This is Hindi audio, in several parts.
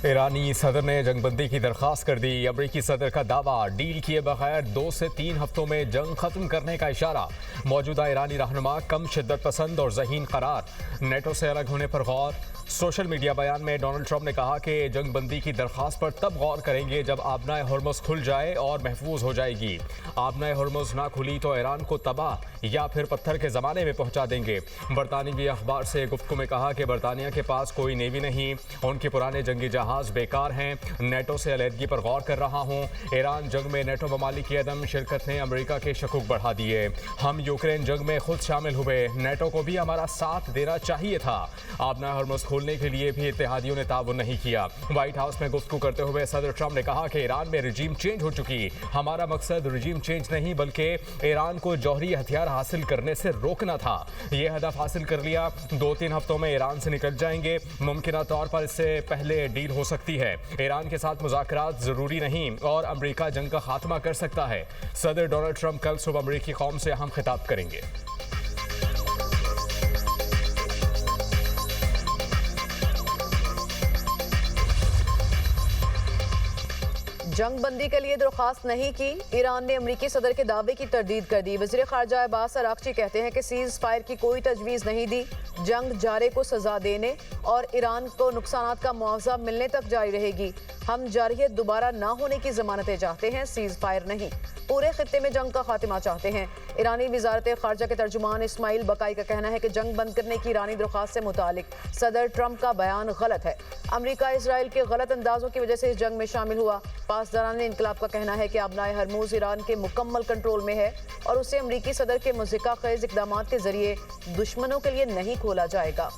ईरानी सदर ने जंगबंदी की दरख्वास्त कर दी। अमरीकी सदर का दावा, डील किए बगैर 2 से 3 हफ्तों में जंग खत्म करने का इशारा। मौजूदा ईरानी रहनुमा कम शिद्दत पसंद और ज़हीन करार। नेटो से अलग होने पर गौर। सोशल मीडिया बयान में डोनाल्ड ट्रंप ने कहा कि जंगबंदी की दरख्वास्त पर तब गौर करेंगे जब आबनाए हुर्मुज़ खुल जाए और महफूज हो जाएगी। आबनाए हुर्मुज़ ना खुली तो ईरान को तबाह या फिर पत्थर के ज़माने में पहुंचा देंगे। बरतानवी अखबार से गुफ्तगू में कहा कि बरतानिया के पास कोई नेवी नहीं, उनके पुराने जंगी जहाज बेकार हैं। नेटो से अलहदगी पर गौर कर रहा हूँ। ईरान जंग में नेटो ममालिक की अदम शिरकत ने अमरीका के शकूक बढ़ा दिए। हम यूक्रेन जंग में खुद शामिल हुए, नेटो को भी हमारा साथ देना चाहिए था। आबनाए हुर्मुज़ खोलने के लिए भी इत्तेहादियों ने ताउन नहीं किया। व्हाइट हाउस में गुफ्तगू करते हुए सदर ट्रंप ने कहा कि ईरान में रजीम चेंज हो चुकी। हमारा मकसद रजीम चेंज नहीं बल्कि ईरान को जौहरी हथियार हासिल करने से रोकना था। ये हदफ हासिल कर लिया। 2-3 हफ्तों में ईरान से निकल जाएंगे। मुमकिन तौर पर इससे पहले डील हो सकती है। ईरान के साथ मुज़ाकरात जरूरी नहीं और अमरीका जंग का खात्मा कर सकता है। सदर डोनाल्ड ट्रंप कल सुबह अमरीकी कौम से अहम खिताब करेंगे। जंग बंदी के लिए दरख्वास्त नहीं की। ईरान ने अमरीकी सदर के दावे की तरदीद कर दी। वज़ीर ख़ारजा अब्बास अराग़ची कहते हैं कि सीज़ फायर की कोई तजवीज़ नहीं दी। जंग जारे को सजा देने और ईरान को नुकसानात का मुआवजा मिलने तक जारी रहेगी। हम जारहियत दोबारा ना होने की ज़मानतें चाहते हैं, सीज़ फायर नहीं। पूरे खित्ते में जंग का खात्मा चाहते हैं। ईरानी वज़ारत ख़ारजा के तर्जुमान इस्माइल बकाई का कहना है कि जंग बंद करने की ईरानी दरख्वास्त से मुतालिक सदर ट्रंप का बयान गलत है। अमरीका इसराइल के गलत अंदाजों की वजह से इस जंग में शामिल हुआ। पासदारान इनकलाब का कहना है कि आबनाए हरमूज ईरान के मुकम्मल कंट्रोल में है और उसे अमरीकी सदर के मुज़क्का ख़ेज़ इक़दाम के जरिए दुश्मनों के लिए नहीं खोला जाएगा।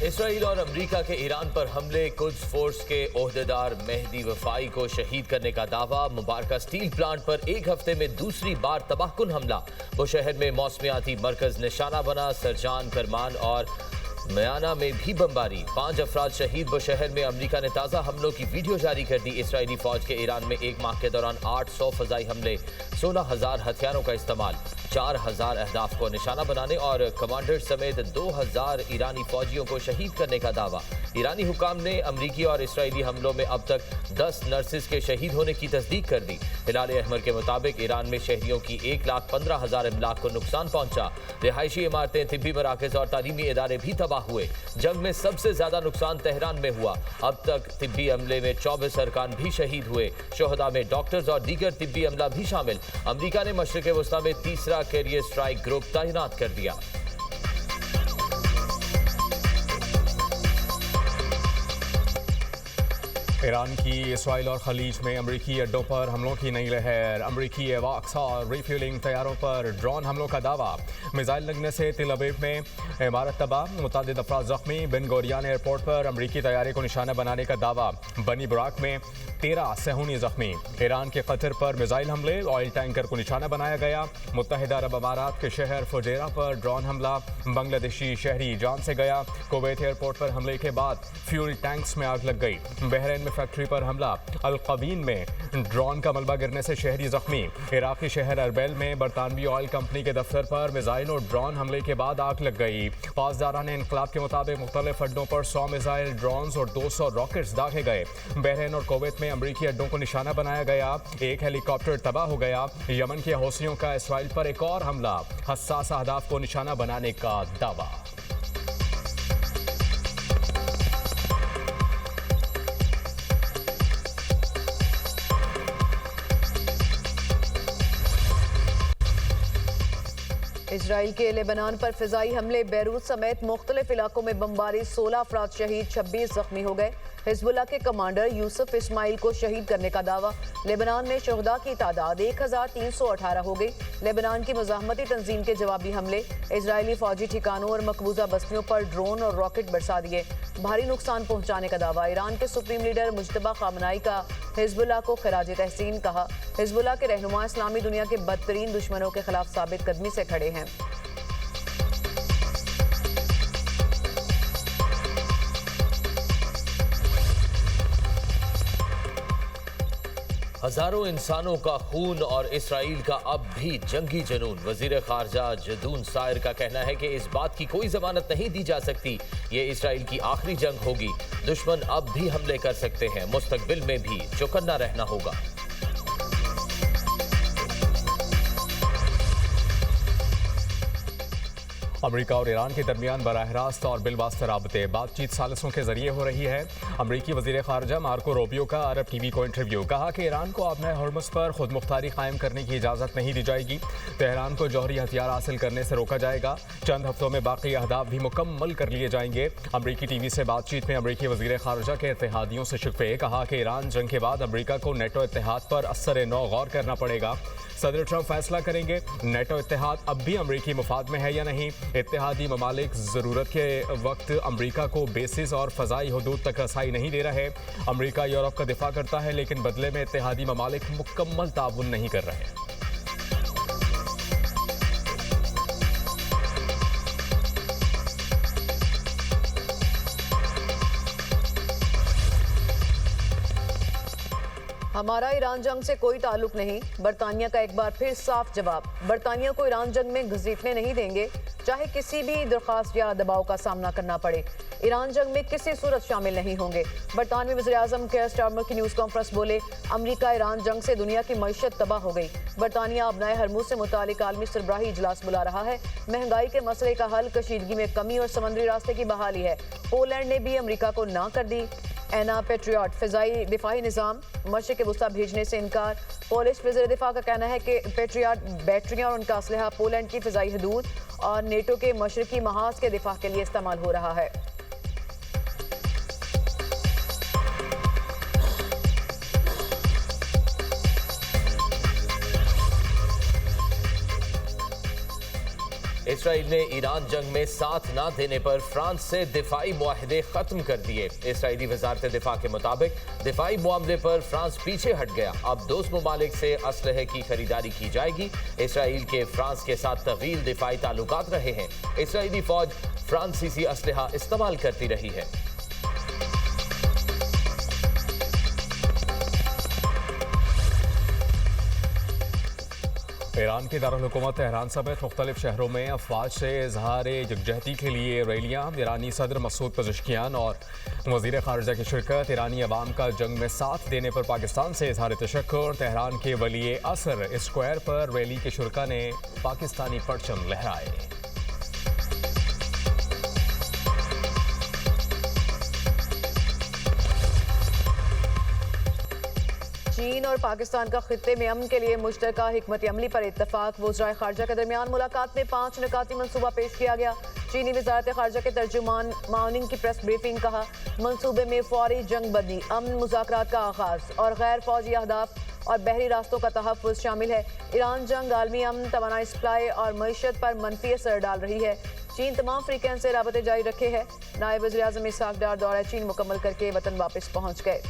इसराइल और अमेरिका के ईरान पर हमले, कुद्स फोर्स के ओहदेदार मेहदी वफाई को शहीद करने का दावा। मुबारका स्टील प्लांट पर 1 हफ्ते में दूसरी बार तबाहकुन हमला। वो शहर में मौसमियाती मरकज निशाना बना। सरजान, करमान और मयाना में भी बमबारी, 5 अफराद शहीद। वो शहर में अमेरिका ने ताज़ा हमलों की वीडियो जारी कर दी। इसराइली फौज के ईरान में 1 माह के दौरान 800 फजाई हमले, 16,000 हथियारों का इस्तेमाल, 4,000 अहदाफ को निशाना बनाने और कमांडर समेत 2,000 ईरानी फौजियों को शहीद करने का दावा। ईरानी हुकाम ने अमरीकी और इसराइली हमलों में अब तक 10 नर्सिस के शहीद होने की तस्दीक कर दी। हिलाल अहमर के मुताबिक ईरान में शहरियों की 1,15,000 इमलाक को नुकसान पहुंचा। रिहायशी इमारतें, तिब्बी मराकज़ और तालीमी इदारे भी तबाह हुए। जंग में सबसे ज्यादा नुकसान तेहरान में हुआ। अब तक तिब्बी अमले में 24 अरकान भी शहीद हुए। शोहदा में डॉक्टर्स और दीगर तिब्बी अमला भी शामिल। अमरीका ने मशरिक़ वस्ता में तीसरा कैरियर स्ट्राइक ग्रुप तैनात कर दिया। ईरान की इसराइल और खलीज में अमरीकी अड्डों पर हमलों की नई लहर। अमरीकी एवाक्स और रिफ्यूलिंग तैयारों पर ड्रोन हमलों का दावा। मिसाइल लगने से तेल अवीव में इमारत तबाह, मुतादिद अफराद जख्मी। बिन गोरियान एयरपोर्ट पर अमरीकी तैयारे को निशाना बनाने का दावा। बनी बुराक में 13 सेहूनी जख्मी। ईरान के कतर पर मिसाइल हमले, ऑयल टैंकर को निशाना बनाया गया। मुत्तहिदा अरब अमारात के शहर फुजेरा पर ड्रोन हमला, बांग्लादेशी शहरी जान से गया। कुवैत एयरपोर्ट पर हमले के बाद फ्यूल टैंक्स में आग लग गई। बहरीन में फैक्ट्री पर हमला, अल कवीन में ड्रोन का मलबा गिरने से शहरी जख्मी। इराकी शहर अरबेल में बरतानवी ऑयल कंपनी के दफ्तर पर मिसाइल और ड्रोन हमले के बाद आग लग गई। पासदारान इनकलाब के मुताबिक मुख्तलिफ अड्डों पर 100 मिसाइल, ड्रोन और 200 रॉकेट्स दागे गए। बहरीन और कुवैत में अमरीकी अड्डों को निशाना बनाया गया। एक हेलीकॉप्टर तबाह हो गया। यमन के हौसियों का इसराइल पर एक और हमला, हसास अहदाफ को निशाना बनाने का दावा। इसराइल के लेबनान पर फिजाई हमले, बैरूत समेत मुख्तलिफ इलाकों में बमबारी, 16 अफराद शहीद, 26 जख्मी हो गए। हिजबुल्लाह के कमांडर यूसुफ इस्माइल को शहीद करने का दावा। लेबनान में शुहदा की तादाद 1,318 हो गई। लेबनान की मुजाहमती तंजीम के जवाबी हमले, इजरायली फौजी ठिकानों और मकबूजा बस्तियों पर ड्रोन और रॉकेट बरसा दिए, भारी नुकसान पहुंचाने का दावा। ईरान के सुप्रीम लीडर मुज्तबा खामनाई का हिजबुल्लाह को खिराज तहसीन कहा। हिजबुल्लाह के रहनुमा इस्लामी दुनिया के बदतरीन दुश्मनों के खिलाफ साबित कदमी से खड़े हैं। हजारों इंसानों का खून और इसराइल का अब भी जंगी जुनून। वजीर खारजा जदून सायर का कहना है कि इस बात की कोई जमानत नहीं दी जा सकती। ये इसराइल की आखिरी जंग होगी। दुश्मन अब भी हमले कर सकते हैं। मुस्तकबिल में भी चौकन्ना रहना होगा। अमेरिका और ईरान के दरमियान बराह रास्त और बिलवास्ता राबते बातचीत सालिसों के जरिए हो रही है। अमेरिकी वजीर खारजा मार्को रूबियो का अरब टीवी को इंटरव्यू। कहा कि ईरान को अपने हर्मुज़ पर खुद मुख्तारी कायम करने की इजाज़त नहीं दी जाएगी। तेहरान को जौहरी हथियार हासिल करने से रोका जाएगा। चंद हफ्तों में बाकी अहदाफ भी मुकम्मल कर लिए जाएंगे। अमेरिकी टीवी से बातचीत में अमेरिकी वजीर खारजा के इत्तेहादियों से शिकवे। कहा कि ईरान जंग के बाद अमेरिका को नेटो इत्तेहाद पर असर नौ गौर करना पड़ेगा। सदर ट्रंप फैसला करेंगे नेटो इत्तेहाद अब भी अमेरिकी मफाद में है या नहीं। इत्तेहादी ममालिक ज़रूरत के वक्त अमेरिका को बेसिस और फ़ज़ाई हदूद तक रसाई नहीं दे रहे। अमेरिका यूरोप का दिफा करता है लेकिन बदले में इत्तेहादी ममालिक मुकम्मल ताउन नहीं कर रहे। हमारा ईरान जंग से कोई ताल्लुक नहीं। बरतानिया का एक बार फिर साफ जवाब। बरतानिया को ईरान जंग में घसीटने नहीं देंगे, चाहे किसी भी दरख्वास्त या दबाव का सामना करना पड़े। ईरान जंग में किसी सूरत शामिल नहीं होंगे। बरतानवी वज़ीर-ए-आज़म केयर स्टारमर की न्यूज़ कॉन्फ्रेंस बोले, अमरीका ईरान जंग से दुनिया की मईशत तबाह हो गई। बरतानिया अब नए हरमुज़ से मुतालिक आलमी सरबराही इजलास बुला रहा है। महंगाई के मसले का हल, कशीदगी में कमी और समुद्री रास्ते की बहाली है। पोलैंड ने भी अमरीका को ना कर दी। एना पेट्रियट फ़िज़ाई दिफाई निज़ाम मशरिक़ वुस्ता भेजने से इनकार। पोलिश वज़ीर दिफा का कहना है कि पेट्रियट बैटरियाँ और उनका असलहा पोलैंड की फ़िज़ाई हदूद और नेटो के मशरिक़ी महाज के दिफा के लिए इस्तेमाल हो रहा है। इसराइल ने ईरान जंग में साथ न देने पर फ्रांस से दिफाई मुआहदे खत्म कर दिए। इसराइली वजारत दिफा के मुताबिक दिफाई मामले पर फ्रांस पीछे हट गया। अब दोस्त ममालिक से असलहे की खरीदारी की जाएगी। इसराइल के फ्रांस के साथ तवील दिफाई ताल्लुकात रहे हैं। इसराइली फौज फ्रांसीसी असलहा इस्तेमाल करती रही है। ईरान के दारुल हुकूमत तेहरान समेत मुख्तलिफ शहरों में अफवाज से इजहार यकजहती के लिए रैलियाँ। ईरानी सदर मसूद पज़ेश्कियान और वज़ीर खारजा की शिरकत। ईरानी अवाम का जंग में साथ देने पर पाकिस्तान से इजहार तशक्कुर। तेहरान के वली असर स्क्वायर पर रैली के शुरका ने पाकिस्तानी परचम लहराए। चीन और पाकिस्तान का खित्ते में अमन के लिए मुश्तरका हिकमत अमली पर इत्तफाक। वज़राए खारजा के दरमियान मुलाकात में 5 निकाती मनसूबा पेश किया गया। चीनी वज़ारत खारजा के तर्जुमान माओनिंग की प्रेस ब्रीफिंग। कहा, मनसूबे में फौरी जंग बंदी, अमन मुज़ाकरात का आगाज और गैर फौजी अहदाफ और बहरी रास्तों का तहफ़्फ़ुज़ शामिल है। ईरान जंग आलमी अमन, तवानाई सप्लाई और मईशत पर मनफी असर डाल रही है। चीन तमाम अफ्रीकन से राबते जारी रखे है। नायब वज़ीर-ए-आज़म इसहाक डार दौरा चीन मुकम्मल करके वतन वापस पहुँच गए।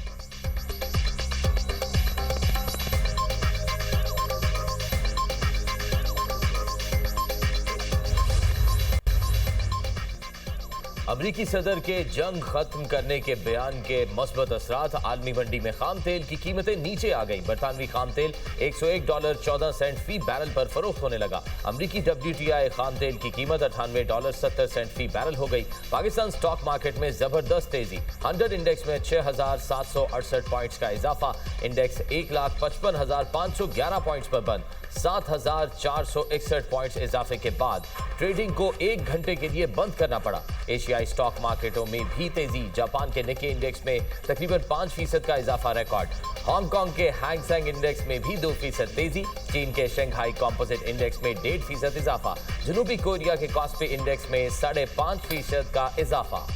अमरीकी सदर के जंग खत्म करने के बयान के मस्बत असरात। आलमी मंडी में खाम तेल की कीमतें नीचे आ गई। बरतानवी खाम तेल $101.14 फी बैरल पर फरोख्त होने लगा। अमरीकी WTI खाम तेल की कीमत $98.70 फी बैरल हो गई। पाकिस्तान स्टॉक मार्केट में जबरदस्त तेजी। 100 इंडेक्स में 6,768 पॉइंट्स का इजाफा। इंडेक्स 1,55,511 पॉइंट्स पर बंद। 7,461 पॉइंट्स इजाफे के बाद ट्रेडिंग को 1 घंटे के लिए बंद करना पड़ा। एशियाई स्टॉक मार्केटों में भी तेजी। जापान के निक्की इंडेक्स में तकरीबन 5% का इजाफा रिकॉर्ड। हांगकांग के हैंग सेंग इंडेक्स में भी 2% तेजी। चीन के शंघाई कंपोजिट इंडेक्स में 1.5% इजाफा। जनूबी कोरिया के कॉस्पी इंडेक्स में 5.5% का इजाफा।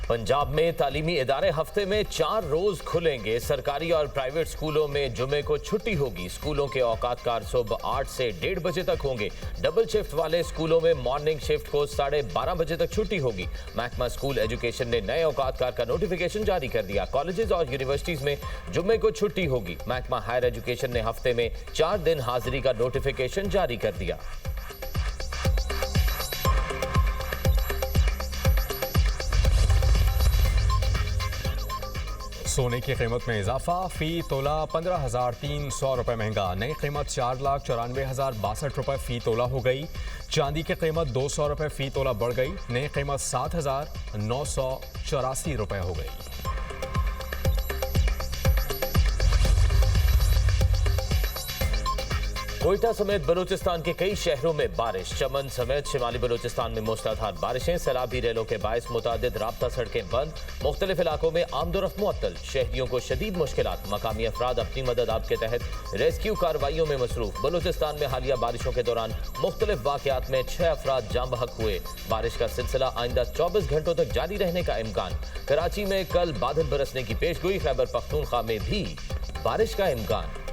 पंजाब में तालीमी इदारे हफ्ते में 4 रोज खुलेंगे। सरकारी और प्राइवेट स्कूलों में जुमे को छुट्टी होगी। स्कूलों के औकात कार सुबह 8 से 1:30 बजे तक होंगे। डबल शिफ्ट वाले स्कूलों में मॉर्निंग शिफ्ट को 12:30 बजे तक छुट्टी होगी। महकमा स्कूल एजुकेशन ने नए औकात कार का नोटिफिकेशन जारी कर दिया। कॉलेजेस और यूनिवर्सिटीज में जुमे को छुट्टी होगी। महकमा हायर एजुकेशन ने हफ्ते में 4 दिन हाजिरी का नोटिफिकेशन जारी कर दिया। सोने की कीमत में इजाफा, फी तोला 15,300 रुपये महंगा, नई कीमत 4,94,062 रुपये फी तोला हो गई। चांदी की कीमत 200 रुपये फी तोला बढ़ गई, नई कीमत 7,984 रुपये हो गई। कोयटा समेत बलूचिस्तान के कई शहरों में बारिश, चमन समेत शिमाली बलूचिस्तान में मूसलाधार बारिशें, सैलाबी रेलों के बायस मुतादिद राब्ता सड़कें बंद, मुख्तलिफ इलाकों में आमदोरफ्त मुअत्तल, शहरियों को शदीद मुश्किलात, मकामी अफराद अपनी मदद आप के तहत रेस्क्यू कार्रवाइयों में मसरूफ। बलूचिस्तान में हालिया बारिशों के दौरान मुख्तलिफ वाकयात में 6 अफराद जाम बहक हुए। बारिश का सिलसिला आइंदा 24 घंटों तक जारी रहने का इम्कान। कराची में कल बादल बरसने की पेशगोई, खैबर पख्तूनख्वा में भी बारिश का इम्कान।